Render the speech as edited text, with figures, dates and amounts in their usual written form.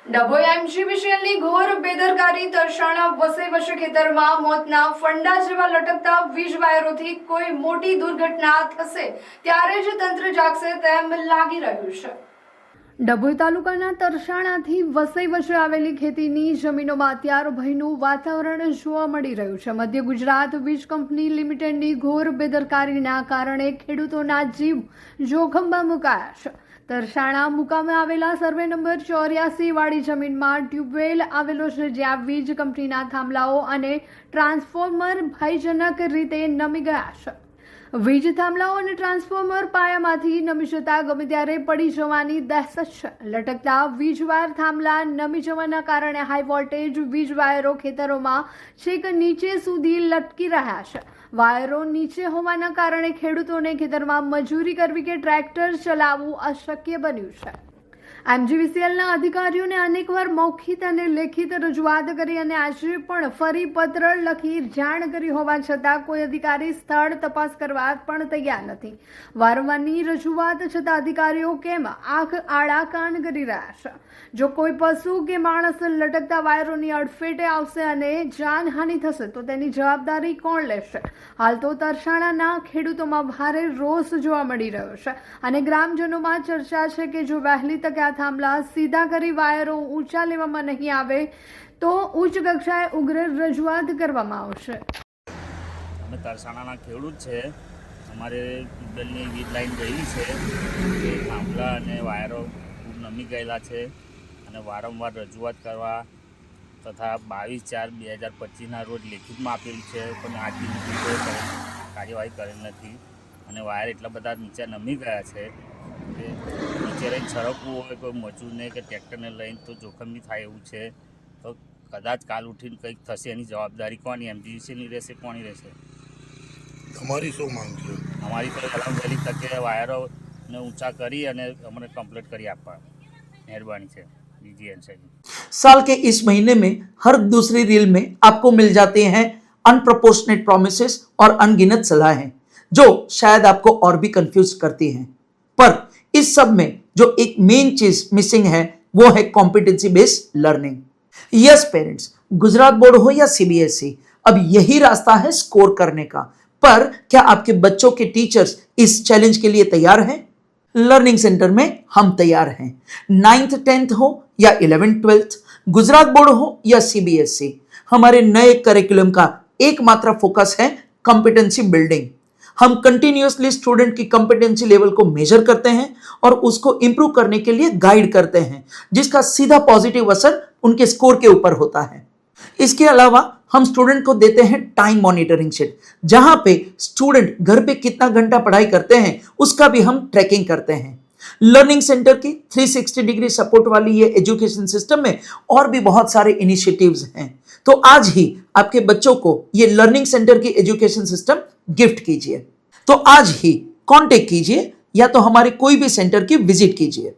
ડભોઈ એમજીવીસીએલની ઘોર બેદરકારી તરસાણા વસે ખેતરમાં મોતના ફંડા જેવા લટકતા વીજ વાયરોથી કોઈ મોટી દુર્ઘટના થશે ત્યારે જ તંત્ર જાગશે તેમ લાગી રહ્યું છે। ડભોઈ તાલુકાના તરસાણાથી વસે આવેલી ખેતીની જમીનોમાં અત્યારે ભયનું વાતાવરણ જોવા મળી રહ્યું છે। મધ્ય ગુજરાત વીજ કંપની લિમિટેડની ઘોર બેદરકારીના કારણે ખેડૂતોના જીવ જોખમમાં મુકાયા છે। તરસાણા મુકામે આવેલા સર્વે નંબર 84 વાળી જમીનમાં ટ્યુબવેલ આવેલો છે, જ્યાં વીજ કંપનીના થાંભલાઓ અને ટ્રાન્સફોર્મર ભયજનક રીતે નમી ગયા છે। વીજ થાંભલાઓ અને ટ્રાન્સફોર્મર પાયામાંથી નમી જતા ગમે ત્યારે પડી જવાની દહેશત છે। લટકતા વીજ વાયર થાંભલા નમી જવાના કારણે હાઈ વોલ્ટેજ વીજ વાયરો ખેતરોમાં છેક નીચે સુધી લટકી રહ્યા છે। વાયરો નીચે હોવાના કારણે ખેડૂતોને ખેતરમાં મજૂરી કરવી કે ટ્રેક્ટર ચલાવવું અશક્ય બન્યું છે। એમજીવીસીએલના અધિકારીઓને અનેકવાર મૌખિક અને લેખિત રજૂઆત કરી અને આજે પણ ફરી પત્ર લખી જાણ કરી હોવા છતાં કોઈ અધિકારી સ્થળ તપાસ કરવા પણ તૈયાર નથી। વારંવારની રજૂઆત છતાં અધિકારીઓ કેમ આંખ આડા કાન કરી રહ્યા છે? જો કોઈ પશુ કે માણસ લટકતા વાયરોની અડફેટે આવશે અને જાનહાનિ થશે તો તેની જવાબદારી કોણ લેશે? હાલ તો તરસાણાના ખેડૂતોમાં ભારે રોષ જોવા મળી રહ્યો છે અને ગ્રામજનોમાં ચર્ચા છે કે જો વહેલી તકે થાંભલા સીધા કરી વાયરો ઊંચા લેવામાં નહીં આવે તો ઉચ્ચ કક્ષાએ ઉગ્ર રજૂઆત કરવામાં આવશે। અમે તરસાણાના ખેડૂત છે। અમારે ટ્યુબવેલની વીજ લાઈન ગઈ છે, એ થાંભલા અને વાયરો ખૂબ નમી ગયેલા છે અને વારંવાર રજૂઆત કરવા તથા 22/4/2025ના રોજ લેખિતમાં આપેલી છે, પણ આજ સુધી કોઈ કાર્યવાહી કરેલ નથી અને વાયર એટલા બધા નીચે નમી ગયા છે કે નીચે રહીને છરકવું હોય કોઈ મજૂરને કે ટ્રેક્ટરને લઈને તો જોખમી થાય એવું છે। તો કદાચ કાલ ઉઠીને કંઈક થશે, એની જવાબદારી કોની? એમજીવીસીએલની રહેશે? કોની રહેશે? તમારી શું માંગ છે? અમારી તો વહેલી તકે વાયરોને ઊંચા કરી અને અમને કમ્પ્લીટ કરી આપવા મહેરબાની છે। साल के इस महीने में हर दूसरी रील में आपको मिल जाते हैं अनप्रोपोर्शनेट प्रोमिसेस और अनगिनत सलाहें जो शायद आपको और भी कंफ्यूज करती हैं, पर इस सब में जो एक मेन चीज मिसिंग है वो है competency based learning. Yes parents, Gujarat board हो या सीबीएसई, अब यही रास्ता है स्कोर करने का। पर क्या आपके बच्चों के टीचर्स इस चैलेंज के लिए तैयार हैं? लर्निंग सेंटर में हम तैयार हैं। 9th 10th हो या 11th 12th, गुजरात बोर्ड हो या सीबीएसई, हमारे नए करिकुलम का एकमात्र फोकस है कॉम्पिटेंसी बिल्डिंग। हम कंटिन्यूअसली स्टूडेंट की कॉम्पिटेंसी लेवल को मेजर करते हैं और उसको इंप्रूव करने के लिए गाइड करते हैं, जिसका सीधा पॉजिटिव असर उनके स्कोर के ऊपर होता है। इसके अलावा हम स्टूडेंट को देते हैं टाइम मॉनिटरिंग शीट, जहां पे स्टूडेंट घर पे कितना घंटा पढ़ाई करते हैं उसका भी हम ट्रैकिंग करते हैं। लर्निंग सेंटर की 360 डिग्री सपोर्ट वाली ये एजुकेशन सिस्टम में और भी बहुत सारे इनिशिएटिव्स हैं। तो आज ही आपके बच्चों को ये लर्निंग सेंटर की एजुकेशन सिस्टम गिफ्ट कीजिए। तो आज ही कांटेक्ट कीजिए या तो हमारे कोई भी सेंटर की विजिट कीजिए।